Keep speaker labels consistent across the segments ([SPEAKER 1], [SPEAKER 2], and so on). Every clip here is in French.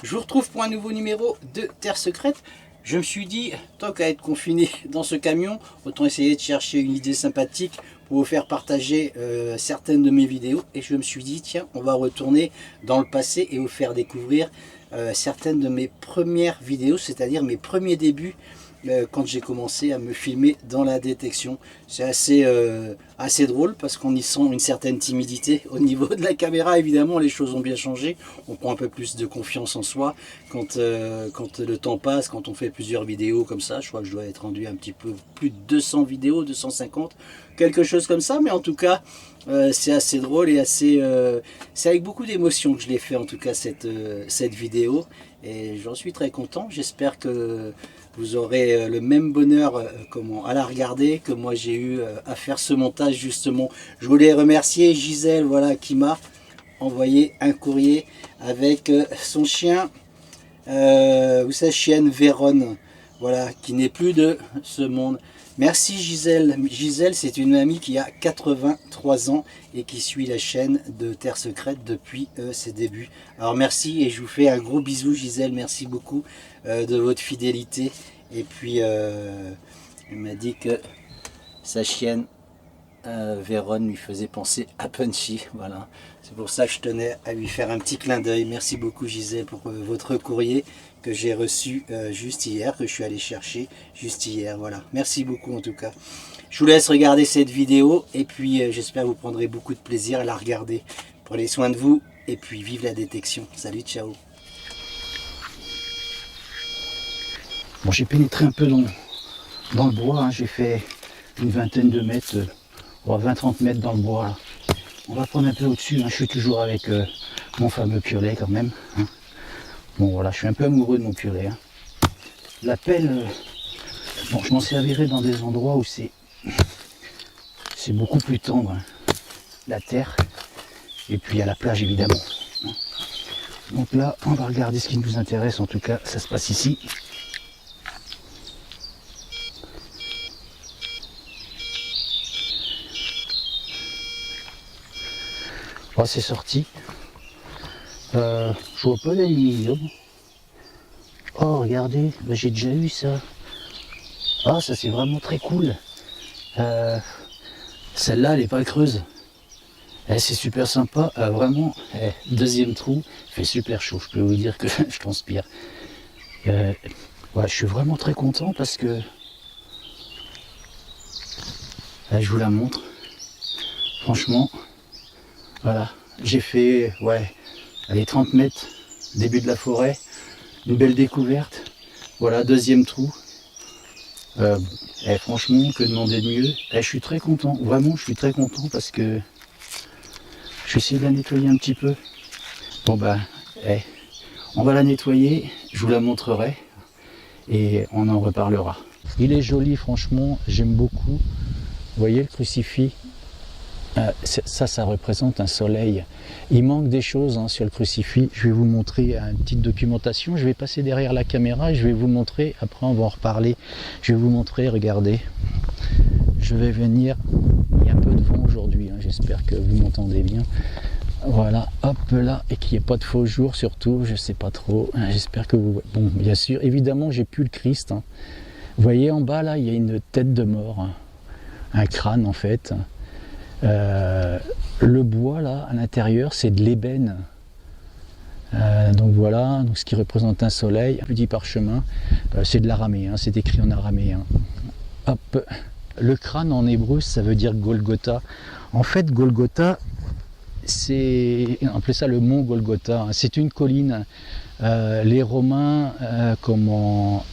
[SPEAKER 1] Je vous retrouve pour un nouveau numéro de Terre Secrète. Je me suis dit, tant qu'à être confiné dans ce camion, autant essayer de chercher une idée sympathique pour vous faire partager certaines de mes vidéos. Et je me suis dit, tiens, on va retourner dans le passé et vous faire découvrir certaines de mes premières vidéos, c'est-à-dire mes premiers débuts quand j'ai commencé à me filmer dans la détection. C'est assez drôle parce qu'on y sent une certaine timidité au niveau de la caméra. Évidemment, les choses ont bien changé. On prend un peu plus de confiance en soi quand le temps passe, quand on fait plusieurs vidéos comme ça. Je crois que je dois être rendu un petit peu plus de 200 vidéos, 250, quelque chose comme ça. Mais en tout cas, c'est assez drôle et c'est avec beaucoup d'émotion que je l'ai fait, en tout cas, cette vidéo. Et j'en suis très content. J'espère que vous aurez le même bonheur à la regarder que moi j'ai eu à faire ce montage justement. Je voulais remercier Gisèle, voilà, qui m'a envoyé un courrier avec son chien, sa chienne Véronne, voilà, qui n'est plus de ce monde. Merci Gisèle. Gisèle, c'est une amie qui a 83 ans et qui suit la chaîne de Terre Secrète depuis ses débuts. Alors merci et je vous fais un gros bisou Gisèle, merci beaucoup de votre fidélité. Et puis elle m'a dit que sa chienne Véronne lui faisait penser à Punchy. Voilà, c'est pour ça que je tenais à lui faire un petit clin d'œil. Merci beaucoup Gisèle pour votre courrier que j'ai reçu juste hier, que je suis allé chercher juste hier. Voilà, merci beaucoup en tout cas. Je vous laisse regarder cette vidéo et puis j'espère que vous prendrez beaucoup de plaisir à la regarder. Prenez soin de vous et puis vive la détection. Salut, ciao. Bon, j'ai pénétré un peu dans le bois, hein. J'ai fait une vingtaine de mètres, 20-30 mètres dans le bois là. On va prendre un peu au-dessus, hein. Je suis toujours avec mon fameux purée quand même, hein. Bon voilà, je suis un peu amoureux de mon purée, hein. La pelle, bon, je m'en servirai dans des endroits où c'est beaucoup plus tendre, hein. La terre, et puis à la plage évidemment. Donc là, on va regarder ce qui nous intéresse, en tout cas, ça se passe ici. Oh, c'est sorti. Je vois pas l'aluminium. Oh, regardez, bah, j'ai déjà eu ça. Ah, ça c'est vraiment très cool. Celle-là, elle est pas creuse. C'est super sympa. Vraiment, deuxième trou, il fait super chaud. Je peux vous dire que je transpire. Ouais, je suis vraiment très content parce que je vous la montre. Franchement, voilà, j'ai fait, allez, 30 mètres, début de la forêt, une belle découverte. Voilà, deuxième trou. Franchement, que demander de mieux? Je suis très content, vraiment, je suis très content parce que je vais essayer de la nettoyer un petit peu. Bon ben, on va la nettoyer, je vous la montrerai et on en reparlera. Il est joli, franchement, j'aime beaucoup. Vous voyez le crucifix? Ça représente un soleil. Il manque des choses, hein, sur le crucifix. Je vais vous montrer une petite documentation. Je vais passer derrière la caméra et je vais vous montrer. Après, on va en reparler. Je vais vous montrer, regardez. Je vais venir. Il y a un peu de vent aujourd'hui, hein, j'espère que vous m'entendez bien. Voilà, hop là, et qu'il n'y ait pas de faux jours surtout, je sais pas trop. J'espère que vous... Bon, bien sûr, évidemment, j'ai plus le Christ, hein. Vous voyez en bas là, il y a une tête de mort, hein. Un crâne en fait. Le bois là à l'intérieur c'est de l'ébène, donc voilà, donc ce qui représente un soleil. Un petit parchemin, c'est de l'araméen, c'est écrit en araméen. Hop, le crâne en hébreu ça veut dire Golgotha. En fait Golgotha, c'est, on appelait ça le mont Golgotha, c'est une colline. Les Romains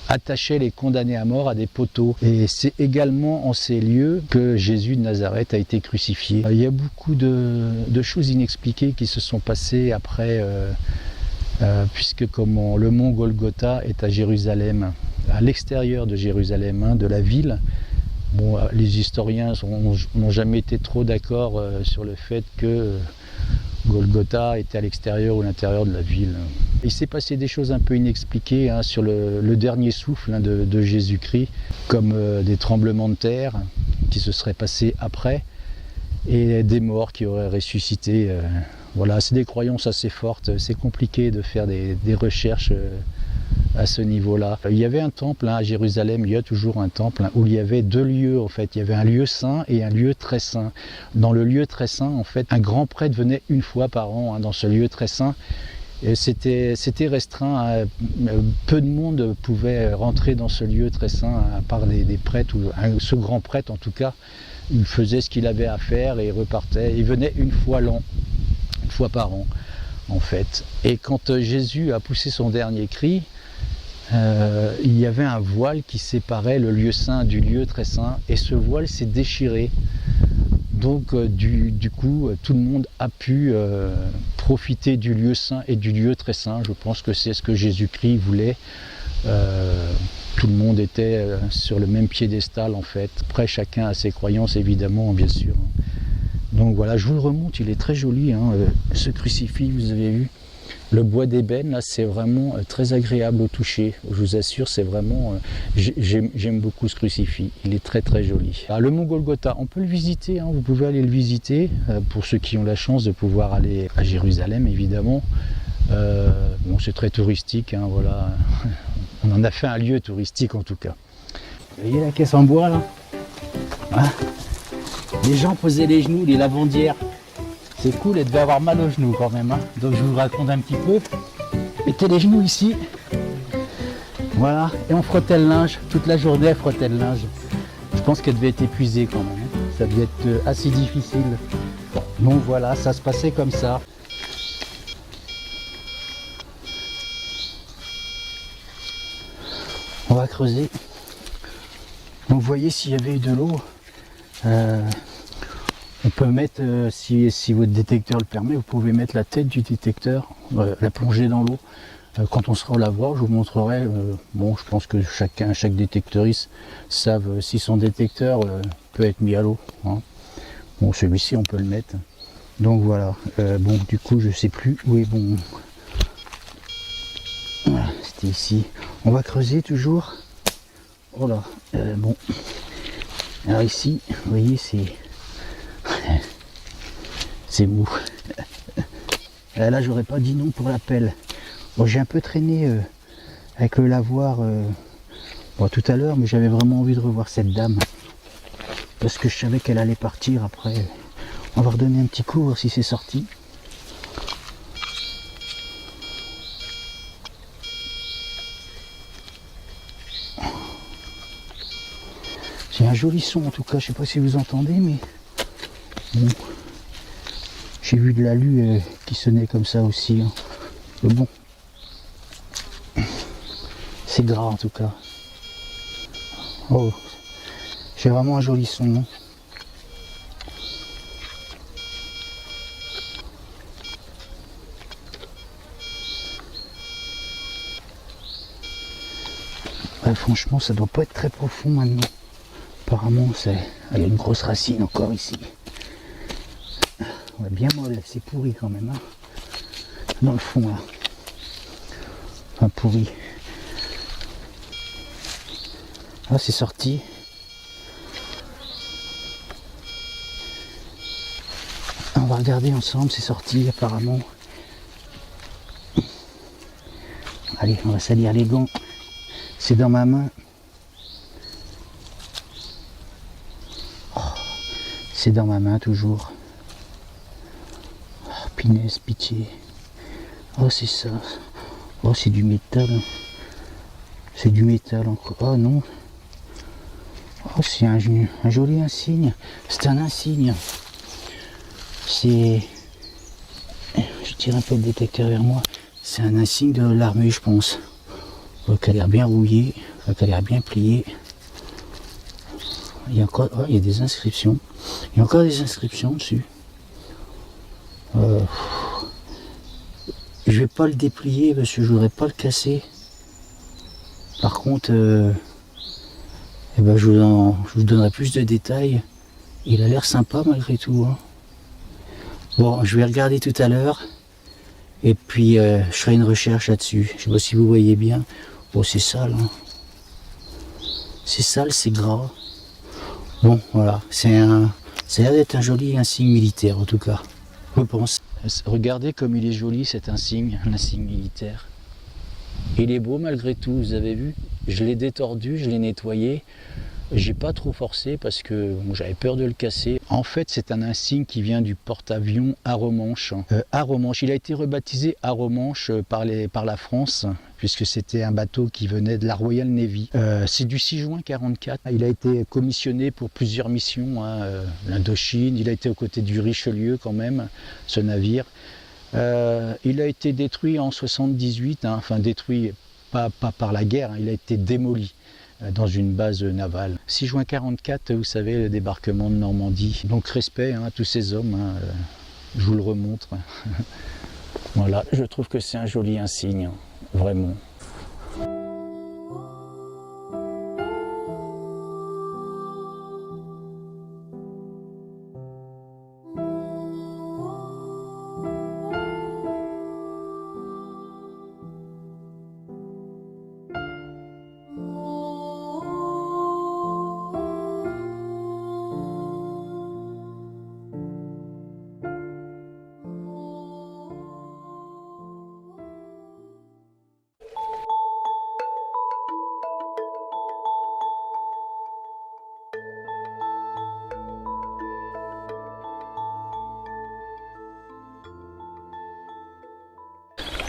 [SPEAKER 1] attachaient les condamnés à mort à des poteaux. Et c'est également en ces lieux que Jésus de Nazareth a été crucifié. Il y a beaucoup de choses inexpliquées qui se sont passées après, puisque le mont Golgotha est à Jérusalem, à l'extérieur de Jérusalem, hein, de la ville. Bon, les historiens n'ont jamais été trop d'accord sur le fait que Golgotha était à l'extérieur ou à l'intérieur de la ville. Il s'est passé des choses un peu inexpliquées, hein, sur le dernier souffle, hein, de Jésus-Christ, comme des tremblements de terre qui se seraient passés après, et des morts qui auraient ressuscité Voilà, c'est des croyances assez fortes. C'est compliqué de faire des recherches à ce niveau-là. Il y avait un temple à Jérusalem, il y a toujours un temple où il y avait deux lieux en fait. Il y avait un lieu saint et un lieu très saint. Dans le lieu très saint, en fait, un grand prêtre venait une fois par an dans ce lieu très saint. C'était restreint, peu de monde pouvait rentrer dans ce lieu très saint, à part des prêtres, ou ce grand prêtre en tout cas, il faisait ce qu'il avait à faire et repartait. Il venait une fois l'an, une fois par an en fait. Et quand Jésus a poussé son dernier cri, il y avait un voile qui séparait le lieu saint du lieu très saint, et ce voile s'est déchiré. Donc du coup, tout le monde a pu profiter du lieu saint et du lieu très saint. Je pense que c'est ce que Jésus-Christ voulait. Tout le monde était sur le même piédestal en fait. Après, chacun a ses croyances évidemment, bien sûr. Donc voilà, je vous le remonte, il est très joli, hein, ce crucifix, vous avez vu. Le bois d'ébène, là, c'est vraiment très agréable au toucher. Je vous assure, c'est vraiment... j'aime beaucoup ce crucifix. Il est très très joli. Ah, le mont Golgotha, on peut le visiter. Hein, vous pouvez aller le visiter. Pour ceux qui ont la chance de pouvoir aller à Jérusalem, évidemment. Bon, c'est très touristique. Hein, voilà. On en a fait un lieu touristique, en tout cas. Vous voyez la caisse en bois, là, hein, les gens posaient les genoux, les lavandières. C'est cool, elle devait avoir mal aux genoux quand même. Hein. Donc je vous raconte un petit peu. Mettez les genoux ici. Voilà. Et on frottait le linge. Toute la journée, elle frottait le linge. Je pense qu'elle devait être épuisée quand même. Hein. Ça devait être assez difficile. Donc voilà, ça se passait comme ça. On va creuser. Donc vous voyez s'il y avait eu de l'eau. On peut mettre, si votre détecteur le permet, vous pouvez mettre la tête du détecteur, la plonger dans l'eau. Quand on sera au lavoir, je vous montrerai. Bon, je pense que chaque détecteuriste savent si son détecteur peut être mis à l'eau. Hein. Bon, celui-ci, on peut le mettre. Donc voilà. Bon, du coup, je sais plus où est bon. Voilà, c'était ici. On va creuser toujours. Oh là. Bon. Alors ici, vous voyez, c'est mou. Là, j'aurais pas dit non pour la pelle. Bon, j'ai un peu traîné avec le lavoir bon, tout à l'heure, mais j'avais vraiment envie de revoir cette dame. Parce que je savais qu'elle allait partir après. On va redonner un petit coup, voir si c'est sorti. J'ai un joli son en tout cas, je sais pas si vous entendez, mais bon. J'ai vu de l'alu qui sonnait comme ça aussi. Hein. Mais bon, c'est gras en tout cas. Oh, j'ai vraiment un joli son. Hein. Ouais, franchement, ça doit pas être très profond maintenant. Apparemment, il y a une grosse racine encore ici. Ouais, bien molle, c'est pourri quand même. Hein. Dans le fond, là. Enfin, pourri. Ah, c'est sorti. On va regarder ensemble, c'est sorti apparemment. Allez, on va salir les gants. C'est dans ma main. Oh, c'est dans ma main toujours. Oh, punaise, pitié. Oh, c'est ça. Oh, c'est du métal. C'est du métal encore. Oh non. Oh, c'est un joli insigne. C'est un insigne. C'est... Je tire un peu le détecteur vers moi. C'est un insigne de l'armée, je pense. Qui a l'air bien rouillé, qui a l'air bien plié. Il y a encore, oh, il y a des inscriptions. Il y a encore des inscriptions dessus. Je vais pas le déplier parce que je voudrais pas le casser. Par contre, eh ben, je vous donnerai plus de détails. Il a l'air sympa malgré tout. Hein. Bon, je vais regarder tout à l'heure. Et puis je ferai une recherche là-dessus. Je sais pas si vous voyez bien. Bon, c'est sale. Hein. C'est sale, c'est gras. Bon, voilà. Ça a l'air d'être un joli insigne militaire en tout cas. Je pense. Regardez comme il est joli cet insigne, l'insigne militaire. Il est beau malgré tout, vous avez vu. Je l'ai détordu, je l'ai nettoyé. J'ai pas trop forcé parce que bon, j'avais peur de le casser. En fait, c'est un insigne qui vient du porte-avions Arromanches. Arromanches, il a été rebaptisé Arromanches par la France, puisque c'était un bateau qui venait de la Royal Navy. C'est du 6 juin 1944. Il a été commissionné pour plusieurs missions, l'Indochine. Il a été aux côtés du Richelieu quand même, ce navire. Il a été détruit en 1978, enfin détruit pas par la guerre, il a été démoli dans une base navale. 6 juin 1944, vous savez, le débarquement de Normandie. Donc respect à tous ces hommes, je vous le remontre. Voilà, je trouve que c'est un joli insigne, vraiment.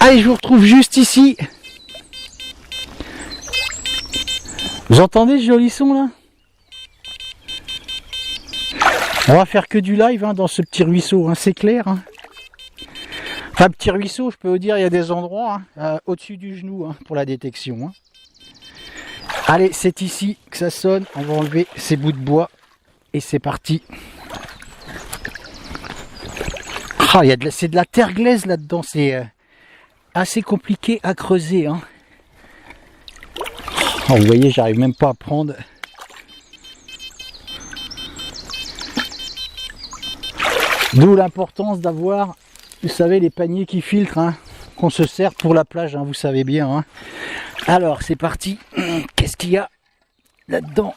[SPEAKER 1] Allez, je vous retrouve juste ici. Vous entendez ce joli son là? On va faire que du live dans ce petit ruisseau, c'est clair. Enfin, petit ruisseau, je peux vous dire, il y a des endroits au-dessus du genou pour la détection. Allez, c'est ici que ça sonne. On va enlever ces bouts de bois et c'est parti. Ah, c'est de la terre glaise là-dedans, c'est assez compliqué à creuser. Oh, vous voyez, j'arrive même pas à prendre. D'où l'importance d'avoir, vous savez, les paniers qui filtrent, qu'on se sert pour la plage, vous savez bien. Alors, c'est parti. Qu'est-ce qu'il y a là-dedans?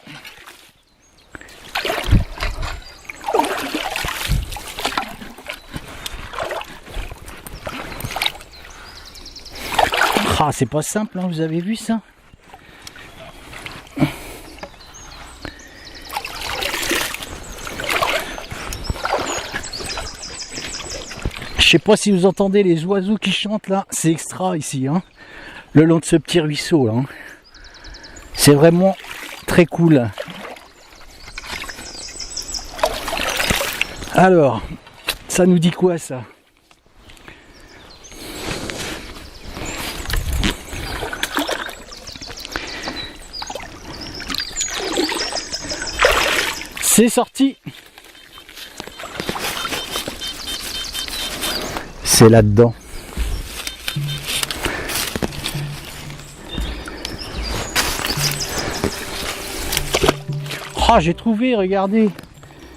[SPEAKER 1] Ah, c'est pas simple, vous avez vu ça? Je sais pas si vous entendez les oiseaux qui chantent là, c'est extra ici, le long de ce petit ruisseau là. C'est vraiment très cool. Alors, ça nous dit quoi ça? C'est sorti. C'est là-dedans. Oh, j'ai trouvé, regardez.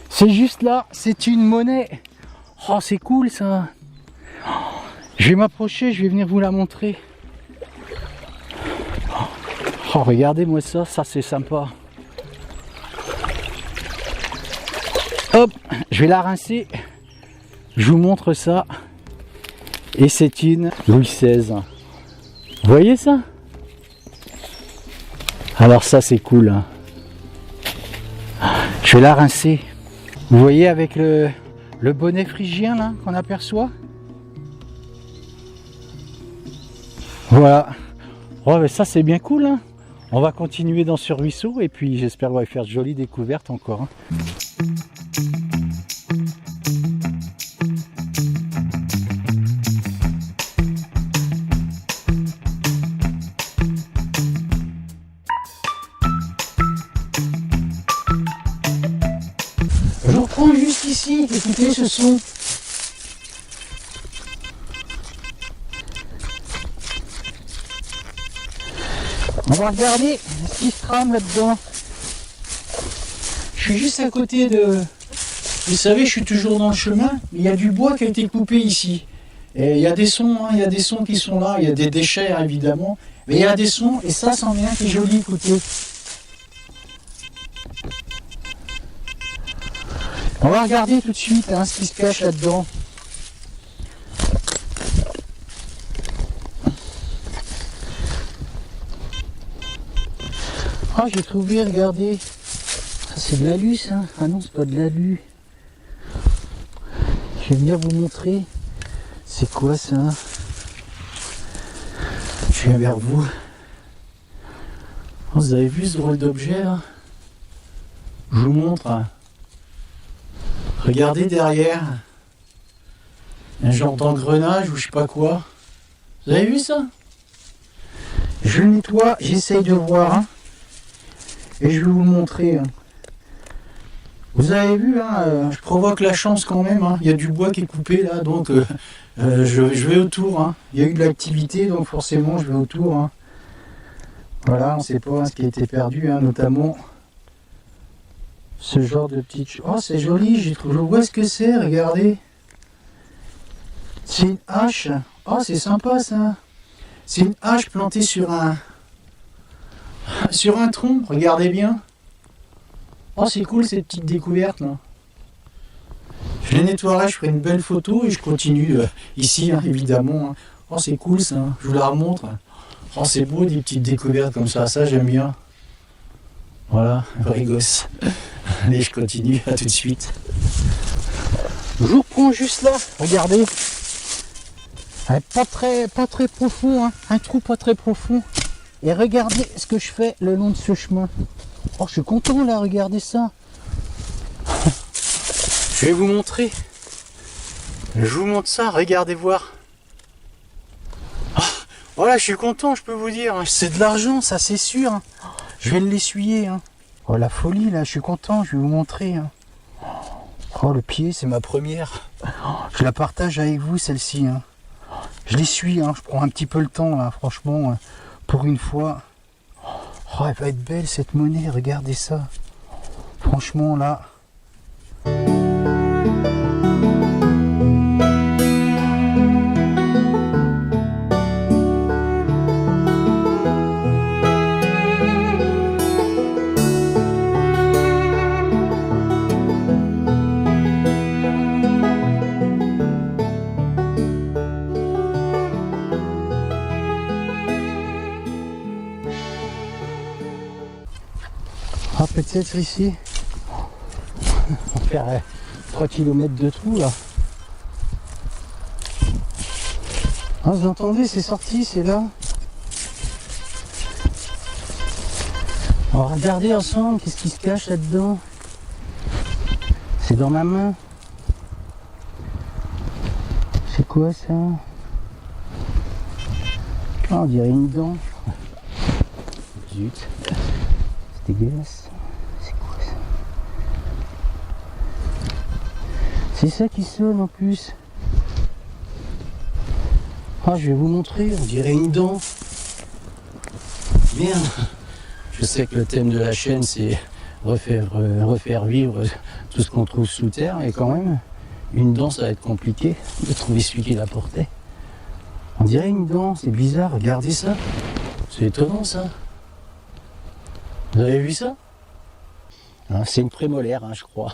[SPEAKER 1] C'est juste là, c'est une monnaie. Oh, c'est cool ça. Je vais m'approcher, je vais venir vous la montrer. Oh, regardez-moi ça, ça c'est sympa. Hop, je vais la rincer. Je vous montre ça. Et c'est une Louis XVI. Vous voyez ça? Alors ça c'est cool. Je vais la rincer. Vous voyez avec le bonnet phrygien là qu'on aperçoit? Voilà. Oh, mais ça c'est bien cool. On va continuer dans ce ruisseau et puis j'espère qu'on va faire de jolies découvertes encore. Je vous reprends juste ici, écoutez ce son. On va regarder ce qui se trame là-dedans. Je suis juste à côté de... Vous savez, je suis toujours dans le chemin. Il y a du bois qui a été coupé ici. Et il y a des sons, il y a des sons qui sont là. Il y a des déchets évidemment. Mais il y a des sons et ça c'en est un qui est joli, écoutez. On va regarder tout de suite ce qui se cache là-dedans. Ah, j'ai trouvé, regardez. Ça, c'est de l'alu, ça. Ah non, c'est pas de l'alu. Je vais venir vous montrer. C'est quoi ça? Je viens vers vous. Oh, vous avez vu ce drôle d'objet là? Je vous montre. Regardez derrière. Un genre d'engrenage ou je sais pas quoi. Vous avez vu ça? Je le nettoie, j'essaye de voir. Hein. Et je vais vous le montrer. Hein. Vous avez vu, hein, je provoque la chance quand même. Hein. Il y a du bois qui est coupé là, donc je vais autour. Hein. Il y a eu de l'activité, donc forcément je vais autour. Hein. Voilà, on ne sait pas ce qui a été perdu, hein, notamment ce genre de petite... Oh, c'est joli, je vois ce que c'est, regardez. C'est une hache. Oh, c'est sympa ça. C'est une hache plantée sur un tronc, regardez bien. Oh, c'est cool cette petite découverte là. Je les nettoierai, je ferai une belle photo et je continue ici, hein, évidemment. Hein. Oh, c'est cool ça, je vous la remontre. Oh, c'est beau des petites découvertes comme ça j'aime bien. Voilà, vrai gosse. Allez, je continue, à tout de suite. Je vous reprends juste là, regardez. Pas très profond, hein. Un trou pas très profond. Et regardez ce que je fais le long de ce chemin. Oh, je suis content là, regardez ça. Je vais vous montrer. Je vous montre ça, regardez voir. Oh, voilà, je suis content, je peux vous dire. C'est de l'argent, ça c'est sûr. Hein. Je vais l'essuyer. Hein. Oh, la folie là, je suis content, je vais vous montrer. Hein. Oh, le pied, c'est ma première. Je la partage avec vous, celle-ci. Hein. Je l'essuie, hein. Je prends un petit peu le temps là, franchement, pour une fois. Oh, elle va être belle cette monnaie, regardez ça. Franchement là. Ah, peut-être ici. On va faire 3 km de trou là. Ah, vous entendez, c'est sorti, c'est là. On va regarder ensemble qu'est-ce qui se cache là-dedans. C'est dans ma main. C'est quoi ça? Ah, on dirait une dent. Zut. C'est dégueulasse. C'est quoi ça? C'est ça qui sonne en plus. Ah, je vais vous montrer, on dirait une dent. Merde. Je sais que le thème de la chaîne c'est refaire vivre tout ce qu'on trouve sous terre, et quand même, une dent ça va être compliqué de trouver celui qui la portait. On dirait une dent, c'est bizarre, regardez ça. C'est étonnant ça. Vous avez vu ça? C'est une prémolaire, hein, je crois.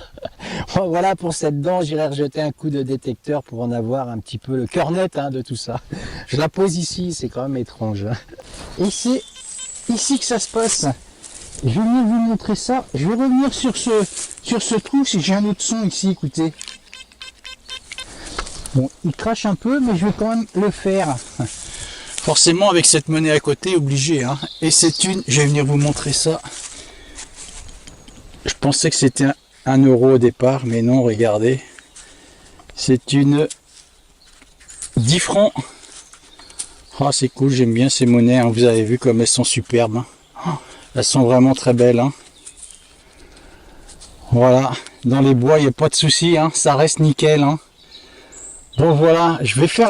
[SPEAKER 1] Bon, voilà pour cette dent, j'irai rejeter un coup de détecteur pour en avoir un petit peu le cœur net hein, de tout ça. Je la pose ici, c'est quand même étrange. Hein. Et c'est ici que ça se passe. Je vais venir vous montrer ça. Je vais revenir sur ce trou si j'ai un autre son ici, écoutez. Bon, il crache un peu, mais je vais quand même le faire. Forcément, avec cette monnaie à côté, obligé. Hein. Et c'est une... Je vais venir vous montrer ça. Je pensais que c'était 1 euro au départ, mais non, regardez. C'est une 10 francs. Oh, c'est cool, j'aime bien ces monnaies. Hein. Vous avez vu comme elles sont superbes. Hein. Oh, elles sont vraiment très belles. Hein. Voilà, dans les bois, il n'y a pas de souci. Hein. Ça reste nickel. Hein. Donc voilà,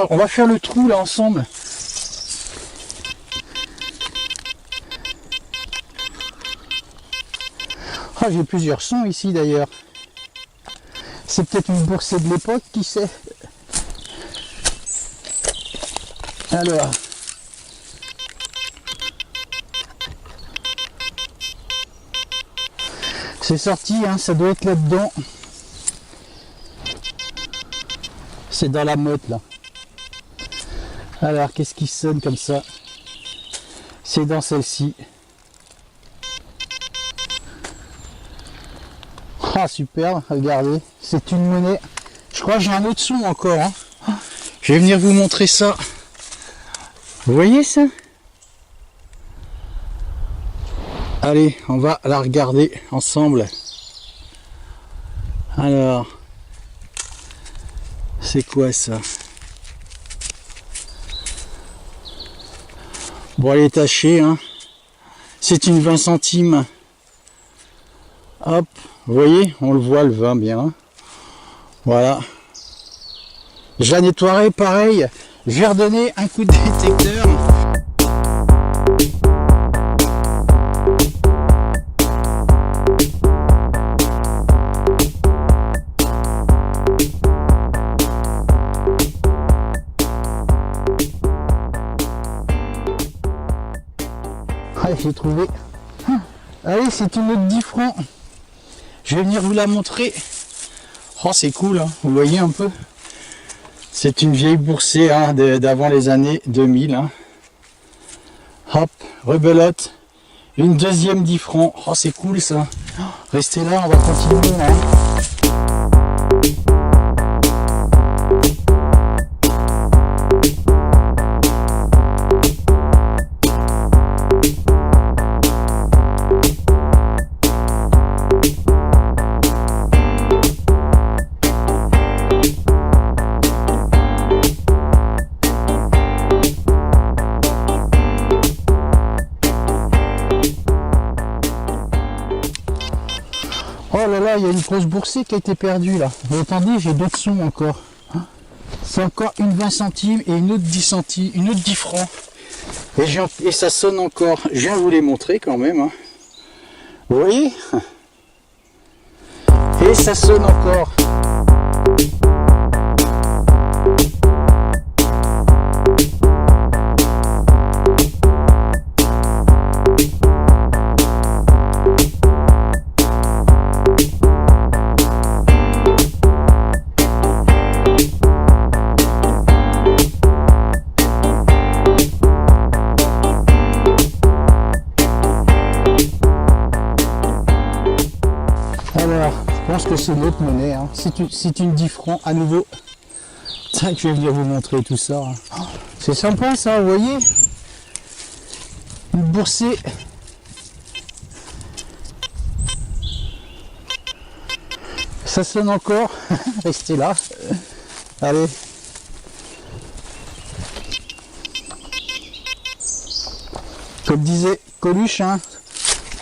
[SPEAKER 1] on va faire le trou là ensemble. Ah, j'ai plusieurs sons ici d'ailleurs. C'est peut-être une boursée de l'époque, qui sait. Alors. C'est sorti, hein, ça doit être là-dedans. C'est dans la motte là. Alors, qu'est-ce qui sonne comme ça? C'est dans celle-ci. Ah super, regardez, c'est une monnaie. Je crois que j'ai un autre son encore. Hein. Je vais venir vous montrer ça. Vous voyez ça? Allez, on va la regarder ensemble. Alors, c'est quoi ça? Bon, elle est tachée, hein. C'est une 20 centimes. Hop, vous voyez, on le voit, le vin bien. Voilà. Je la nettoierai pareil. Je vais redonner un coup de détecteur. Allez, j'ai trouvé. Allez, c'est une autre 10 francs. Je vais venir vous la montrer. Oh, c'est cool, hein. Vous voyez un peu. C'est une vieille boursée hein, d'avant les années 2000. Hein. Hop, rebelote. Une deuxième 10 francs. Oh, c'est cool ça. Restez là, on va continuer. Hein. Oh là là, il y a une grosse boursée qui a été perdue là. Mais attendez, j'ai d'autres sons encore. C'est encore une 20 centimes et une autre 10 centimes, une autre 10 francs. Et ça sonne encore. Je viens vous les montrer quand même. Hein. Vous voyez? Et ça sonne encore. Alors, je pense que c'est une autre monnaie. Hein. C'est une 10 francs à nouveau. Tiens, je vais venir vous montrer tout ça. Hein. Oh, c'est sympa ça, vous voyez? Une boursée. Ça sonne encore. Restez là. Allez. Comme disait Coluche, hein,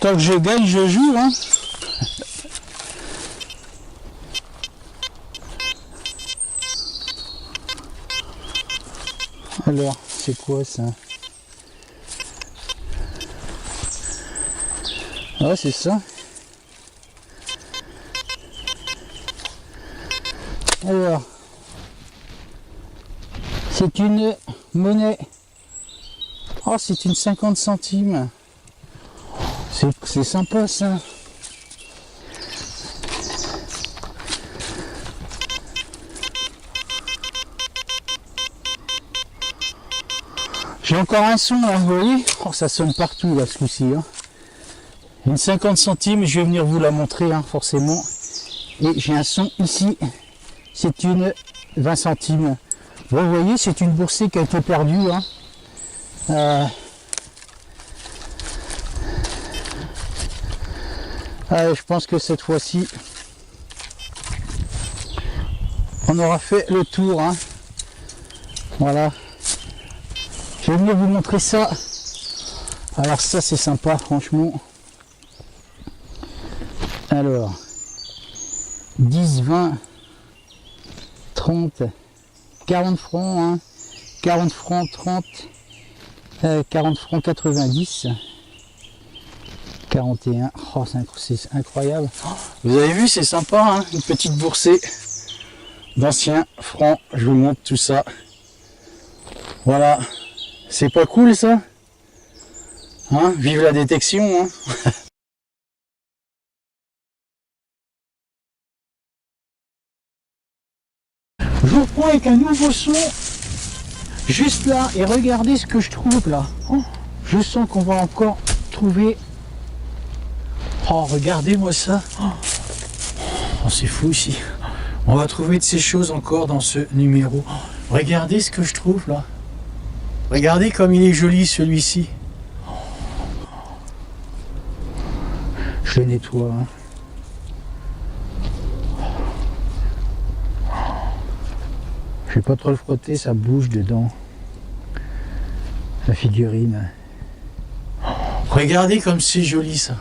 [SPEAKER 1] tant que je gagne, je joue. Hein. Alors, c'est quoi ça? Ah, c'est ça. Alors, c'est une monnaie. Oh, c'est une 50 centimes. C'est sympa ça. J'ai encore un son là, vous voyez? Oh, ça sonne partout là ce coup-ci. Hein. Une 50 centimes, je vais venir vous la montrer hein, forcément. Et j'ai un son ici. C'est une 20 centimes. Bon, vous voyez, c'est une boursée qui a été perdue. Hein. Allez, je pense que cette fois-ci, on aura fait le tour. Hein. Voilà. Je vais venir vous montrer ça. Alors ça, c'est sympa, franchement. Alors, 10, 20, 30, 40 francs, hein. 40 francs, 30, 40 francs, 90, 41. Oh, c'est incroyable. Vous avez vu, c'est sympa, hein, une petite boursée d'anciens francs. Je vous montre tout ça. Voilà. C'est pas cool, ça? Hein, vive la détection, hein. Je vous reprends avec un nouveau son, juste là, et regardez ce que je trouve là. Oh, je sens qu'on va encore trouver. Oh, regardez-moi ça. Oh. c'est fou ici. On va trouver de ces choses encore dans ce numéro. Regardez ce que je trouve là. Regardez comme il est joli celui-ci. Je le nettoie. Hein. Je vais pas trop le frotter, ça bouge dedans. La figurine. Regardez comme c'est joli ça.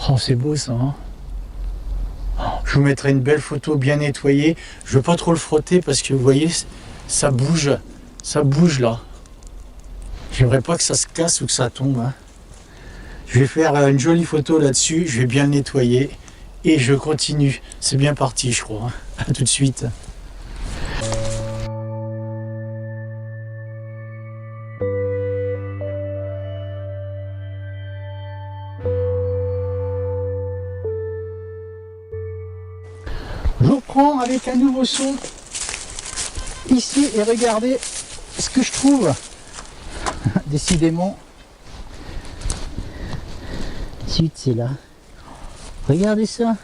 [SPEAKER 1] Oh, c'est beau ça. Hein. Je vous mettrai une belle photo bien nettoyée. Je veux pas trop le frotter parce que vous voyez, ça bouge. Ça bouge là. J'aimerais pas que ça se casse ou que ça tombe. Hein. Je vais faire une jolie photo là-dessus. Je vais bien le nettoyer. Et je continue. C'est bien parti, je crois. Hein. À tout de suite. Je reprends avec un nouveau son ici et regardez ce que je trouve. Décidément, suite c'est là. Regardez ça.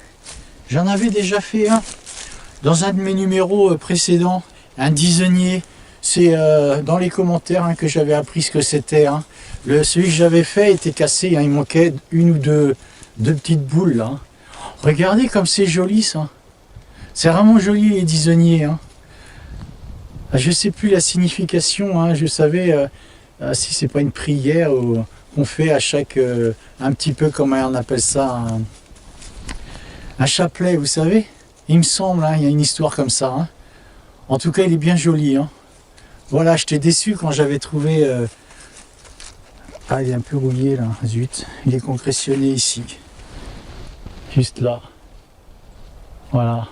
[SPEAKER 1] J'en avais déjà fait un dans un de mes numéros précédents, un disonnier. C'est dans les commentaires hein, que j'avais appris ce que c'était. Hein. Celui que j'avais fait était cassé. Hein. Il manquait une ou deux petites boules là. Regardez comme c'est joli ça. C'est vraiment joli les disonniers. Hein. Je ne sais plus la signification. Hein. Je savais si c'est pas une prière qu'on fait à chaque... un petit peu comme on appelle ça un chapelet, vous savez. Il me semble, hein, il y a une histoire comme ça. Hein. En tout cas, il est bien joli. Hein. Voilà, j'étais déçu quand j'avais trouvé... Ah, il est un peu rouillé là. Zut. Il est concrétionné ici. Juste là. Voilà.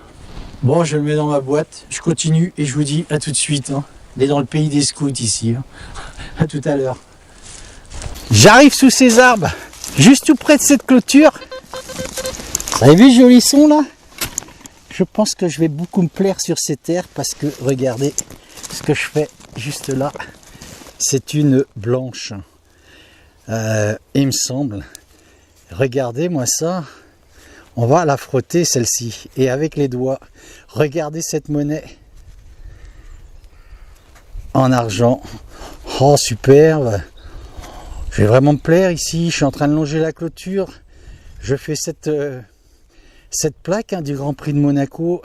[SPEAKER 1] Bon, je le mets dans ma boîte, je continue et je vous dis à tout de suite. Hein. On est dans le pays des scouts ici. Hein. À tout à l'heure. J'arrive sous ces arbres, juste tout près de cette clôture. Vous avez vu ce joli son là? Je pense que je vais beaucoup me plaire sur ces terres parce que regardez ce que je fais juste là. C'est une blanche. Il me semble. Regardez-moi ça. On va la frotter celle-ci et avec les doigts, regardez cette monnaie en argent. Oh superbe. Je vais vraiment me plaire ici. Je suis en train de longer la clôture. Je fais cette plaque hein, du Grand Prix de Monaco.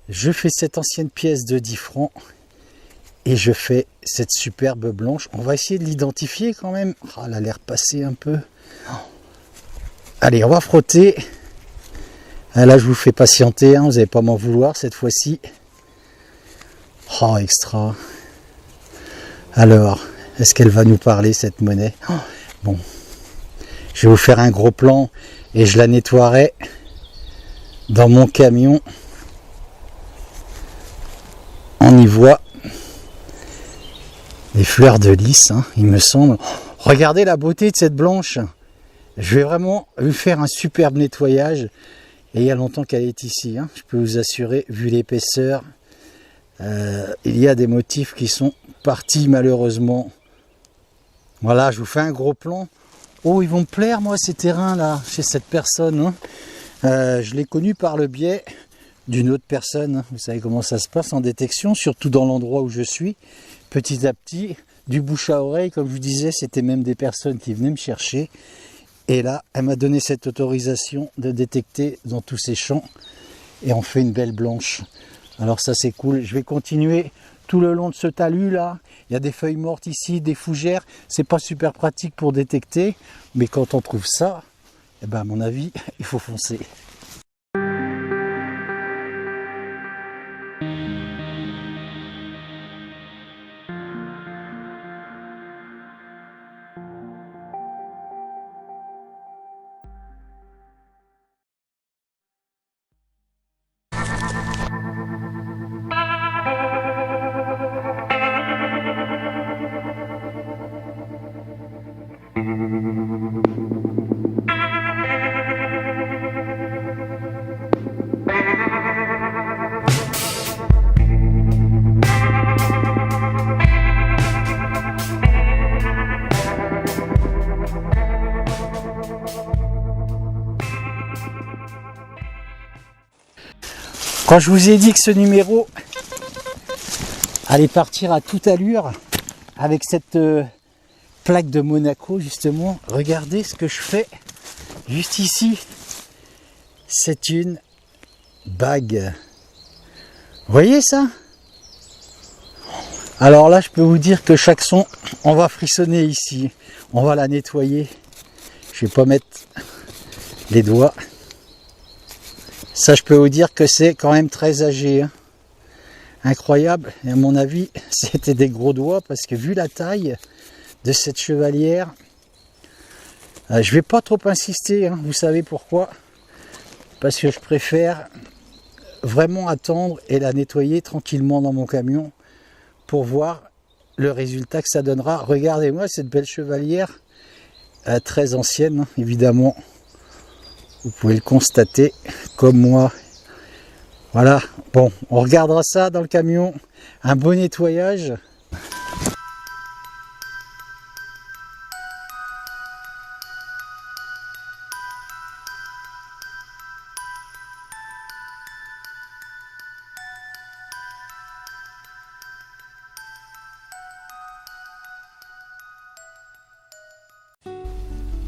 [SPEAKER 1] Je fais cette ancienne pièce de 10 francs et je fais cette superbe blanche. On va essayer de l'identifier quand même. Oh, elle a l'air passée un peu. Allez, on va frotter. Là, je vous fais patienter, hein, vous n'allez pas m'en vouloir cette fois-ci. Oh, extra. Alors, est-ce qu'elle va nous parler, cette monnaie? Bon, je vais vous faire un gros plan et je la nettoierai dans mon camion. On y voit les fleurs de lys, hein, il me semble. Regardez la beauté de cette blanche. Je vais vraiment lui faire un superbe nettoyage. Et il y a longtemps qu'elle est ici. Hein. Je peux vous assurer, vu l'épaisseur, il y a des motifs qui sont partis malheureusement. Voilà, je vous fais un gros plan. Oh, ils vont me plaire, moi, ces terrains-là, chez cette personne. Hein. Je l'ai connu par le biais d'une autre personne. Hein. Vous savez comment ça se passe en détection, surtout dans l'endroit où je suis. Petit à petit, du bouche à oreille, comme je vous disais, c'était même des personnes qui venaient me chercher. Et là, elle m'a donné cette autorisation de détecter dans tous ces champs. Et on fait une belle blanche. Alors ça, c'est cool. Je vais continuer tout le long de ce talus là. Il y a des feuilles mortes ici, des fougères. C'est pas super pratique pour détecter. Mais quand on trouve ça, eh ben, à mon avis, il faut foncer. Quand je vous ai dit que ce numéro allait partir à toute allure avec cette plaque de Monaco justement, regardez ce que je fais juste ici. C'est une bague. Vous voyez ça? Alors là, je peux vous dire que chaque son, on va frissonner ici. On va la nettoyer. Je vais pas mettre les doigts. Ça, je peux vous dire que c'est quand même très âgé. Hein. Incroyable. Et à mon avis, c'était des gros doigts parce que vu la taille de cette chevalière, je vais pas trop insister. Hein. Vous savez pourquoi? Parce que je préfère vraiment attendre et la nettoyer tranquillement dans mon camion pour voir le résultat que ça donnera. Regardez-moi cette belle chevalière, très ancienne, hein, évidemment. Vous pouvez le constater, comme moi. Voilà, bon, on regardera ça dans le camion. Un bon nettoyage.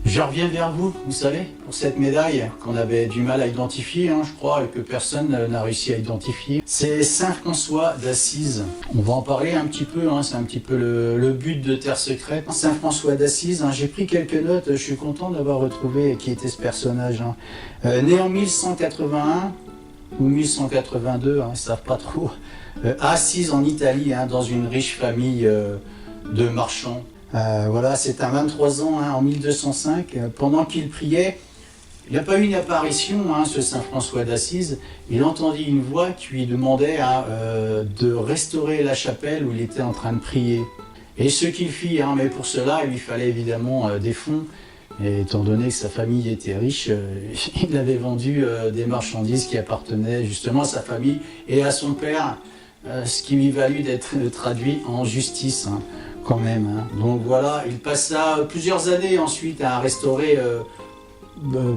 [SPEAKER 1] Je reviens vers vous, vous savez, pour cette médaille qu'on avait du mal à identifier, hein, je crois, et que personne n'a réussi à identifier. C'est Saint François d'Assise. On va en parler un petit peu, hein, c'est un petit peu le but de Terre Secrète. Saint François d'Assise, hein, j'ai pris quelques notes, je suis content d'avoir retrouvé qui était ce personnage. Hein. Né en 1181 ou 1182, hein, ils ne savent pas trop, à Assise en Italie, hein, dans une riche famille de marchands. Voilà, c'est à 23 ans, hein, en 1205, pendant qu'il priait, il n'a pas eu une apparition, hein, ce Saint François d'Assise, il entendit une voix qui lui demandait hein, de restaurer la chapelle où il était en train de prier. Et ce qu'il fit, hein, mais pour cela, il lui fallait évidemment des fonds, et étant donné que sa famille était riche, il avait vendu des marchandises qui appartenaient justement à sa famille et à son père, ce qui lui valut d'être traduit en justice. Hein. Quand même. Hein. Donc voilà, il passa plusieurs années ensuite à restaurer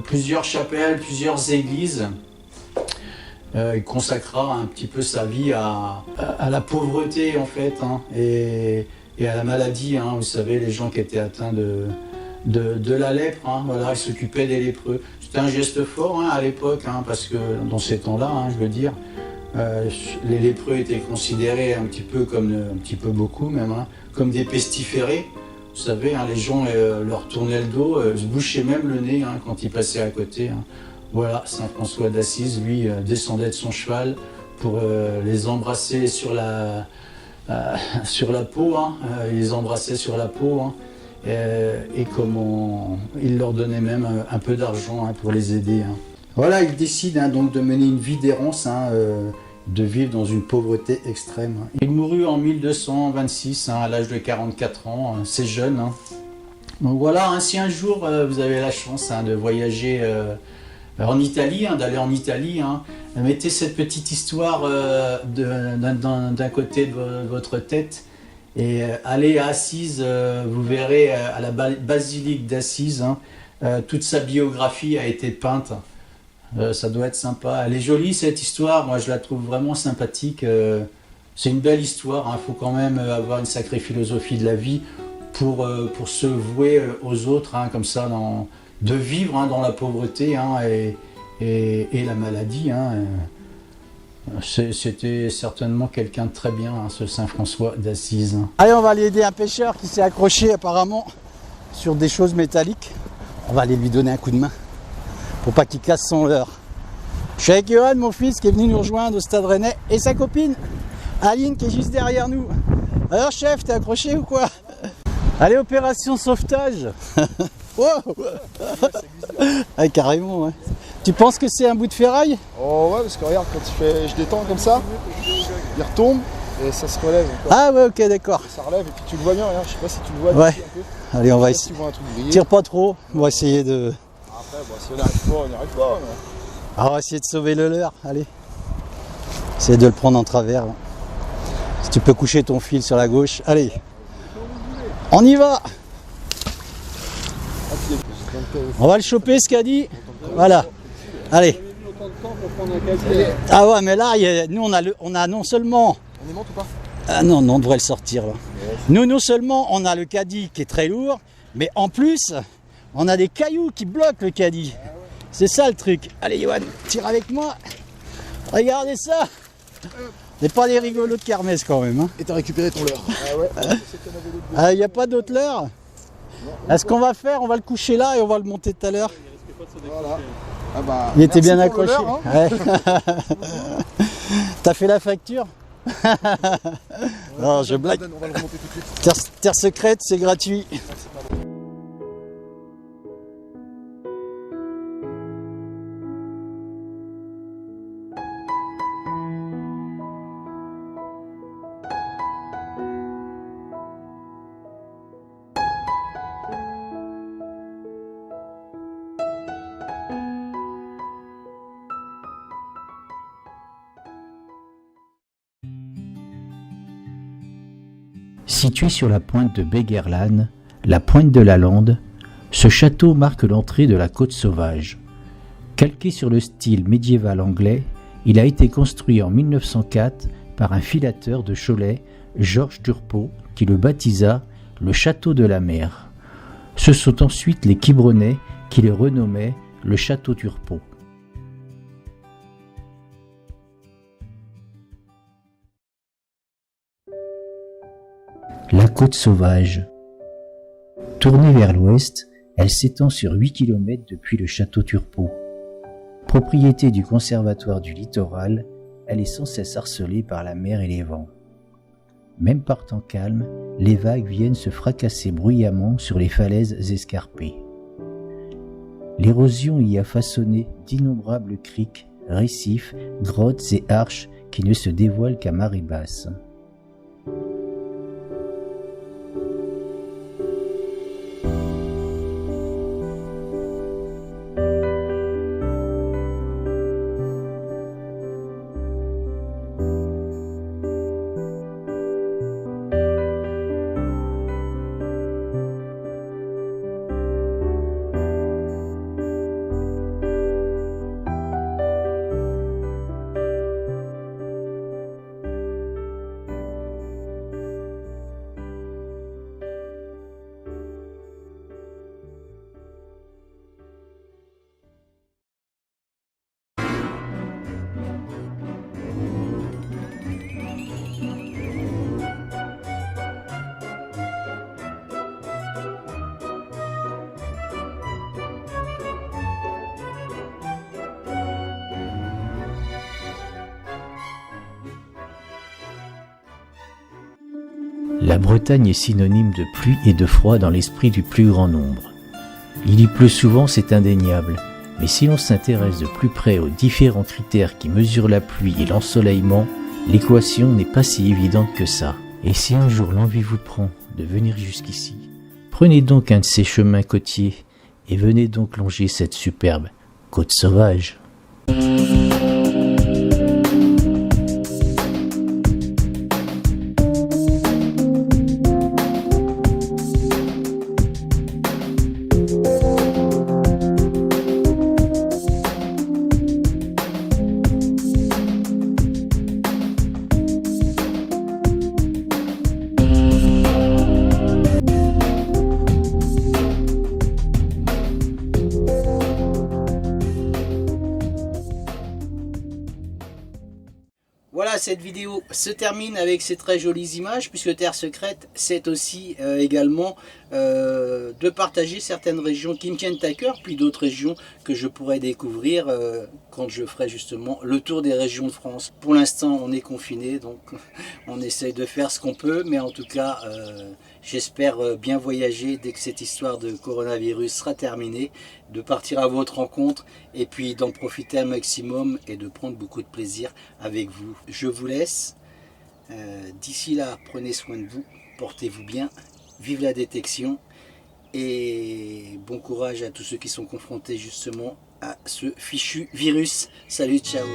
[SPEAKER 1] plusieurs chapelles, plusieurs églises. Il consacra un petit peu sa vie à la pauvreté en fait, hein, et à la maladie. Hein. Vous savez, les gens qui étaient atteints de la lèpre, hein, voilà, il s'occupait des lépreux. C'était un geste fort hein, à l'époque, hein, parce que dans ces temps-là, hein, je veux dire, les lépreux étaient considérés un petit peu comme, un petit peu beaucoup même, hein, comme des pestiférés. Vous savez, hein, les gens leur tournaient le dos, se bouchaient même le nez hein, quand ils passaient à côté. Hein. Voilà, Saint François d'Assise, lui, descendait de son cheval pour les embrasser sur la peau, hein, il les embrassait sur la peau, hein, et comment il leur donnait même un peu d'argent hein, pour les aider. Hein. Voilà, il décide hein, donc de mener une vie d'errance, hein, de vivre dans une pauvreté extrême. Il mourut en 1226 hein, à l'âge de 44 ans, hein, c'est jeune. Hein. Donc voilà, hein, si un jour vous avez la chance hein, de voyager en Italie, hein, d'aller en Italie, hein, mettez cette petite histoire d'un côté de votre tête et allez à Assise, vous verrez à la basilique d'Assise, hein, toute sa biographie a été peinte. Ça doit être sympa. Elle est jolie cette histoire, moi je la trouve vraiment sympathique. C'est une belle histoire, il faut quand même avoir une sacrée philosophie de la vie pour se vouer aux autres, hein, comme ça, de vivre hein, dans la pauvreté hein, et la maladie. Hein. C'était certainement quelqu'un de très bien, hein, ce Saint François d'Assise. Allez, on va aller aider un pêcheur qui s'est accroché apparemment sur des choses métalliques. On va aller lui donner un coup de main pour pas qu'il casse son leurre. Je suis avec Johan, mon fils, qui est venu nous rejoindre au Stade Rennais, et sa copine, Aline, qui est juste derrière nous. Alors chef, t'es accroché ou quoi? Allez, opération sauvetage. Wow. Ah, carrément, ouais. Tu penses que c'est un bout de ferraille?
[SPEAKER 2] Oh ouais, parce que regarde, quand je détends comme ça, il retombe et ça se relève encore.
[SPEAKER 1] Ah ouais, ok, d'accord.
[SPEAKER 2] Ça relève et puis tu le vois bien, regarde, je sais pas si tu le vois
[SPEAKER 1] ouais.
[SPEAKER 2] D'ici un peu.
[SPEAKER 1] Allez, on va essayer. Tire pas trop, on va essayer de...
[SPEAKER 2] Après, bon, si on n'arrive pas, on n'y arrive pas. Mais...
[SPEAKER 1] Ah, on va essayer de sauver le leurre, allez. Essaye de le prendre en travers. Là. Si tu peux coucher ton fil sur la gauche, allez. On y va. On va le choper, ce qu'a dit. Voilà. Allez.
[SPEAKER 2] pour prendre un caddie.
[SPEAKER 1] Ah ouais, mais là, nous, on a non seulement...
[SPEAKER 2] On est monte ou pas?
[SPEAKER 1] Ah non, on devrait le sortir, là. Nous, non seulement, on a le caddie qui est très lourd, mais en plus, on a des cailloux qui bloquent le caddie. Ah ouais. C'est ça le truc. Allez, Johan, tire avec moi. Regardez ça. C'est pas des rigolos de kermesse quand même. Hein.
[SPEAKER 2] Et t'as récupéré ton leurre. Ah ouais.
[SPEAKER 1] Il n'y a pas d'autre leurre. Ce qu'on va faire, on va le coucher là et on va le monter tout à l'heure.
[SPEAKER 2] Voilà. Ah bah,
[SPEAKER 1] il était bien accroché.
[SPEAKER 2] Leurre, hein.
[SPEAKER 1] Ouais. T'as fait la facture? Non, je blague.
[SPEAKER 2] On va le remonter tout de suite.
[SPEAKER 1] Terre secrète, c'est gratuit.
[SPEAKER 3] Situé sur la pointe de Beguerlanne, la pointe de la Lande, ce château marque l'entrée de la côte sauvage. Calqué sur le style médiéval anglais, il a été construit en 1904 par un filateur de Cholet, Georges Durpeau, qui le baptisa le Château de la Mer. Ce sont ensuite les Quibronnais qui le renommaient le Château Durpeau. La côte sauvage. Tournée vers l'ouest, elle s'étend sur 8 km depuis le château Turpot. Propriété du Conservatoire du Littoral, elle est sans cesse harcelée par la mer et les vents. Même par temps calme, les vagues viennent se fracasser bruyamment sur les falaises escarpées. L'érosion y a façonné d'innombrables criques, récifs, grottes et arches qui ne se dévoilent qu'à marée basse. La Bretagne est synonyme de pluie et de froid dans l'esprit du plus grand nombre. Il y pleut souvent, c'est indéniable, mais si l'on s'intéresse de plus près aux différents critères qui mesurent la pluie et l'ensoleillement, l'équation n'est pas si évidente que ça. Et si un jour l'envie vous prend de venir jusqu'ici, prenez donc un de ces chemins côtiers et venez donc longer cette superbe côte sauvage.
[SPEAKER 1] Voilà, cette vidéo se termine avec ces très jolies images, puisque Terre Secrète, c'est aussi également de partager certaines régions qui me tiennent à cœur, puis d'autres régions que je pourrais découvrir quand je ferai justement le tour des régions de France. Pour l'instant, on est confiné, donc on essaye de faire ce qu'on peut, mais en tout cas, j'espère bien voyager dès que cette histoire de coronavirus sera terminée, de partir à votre rencontre et puis d'en profiter un maximum et de prendre beaucoup de plaisir avec vous. Je vous laisse. D'ici là, prenez soin de vous, portez-vous bien, vive la détection et bon courage à tous ceux qui sont confrontés justement à ce fichu virus. Salut, ciao!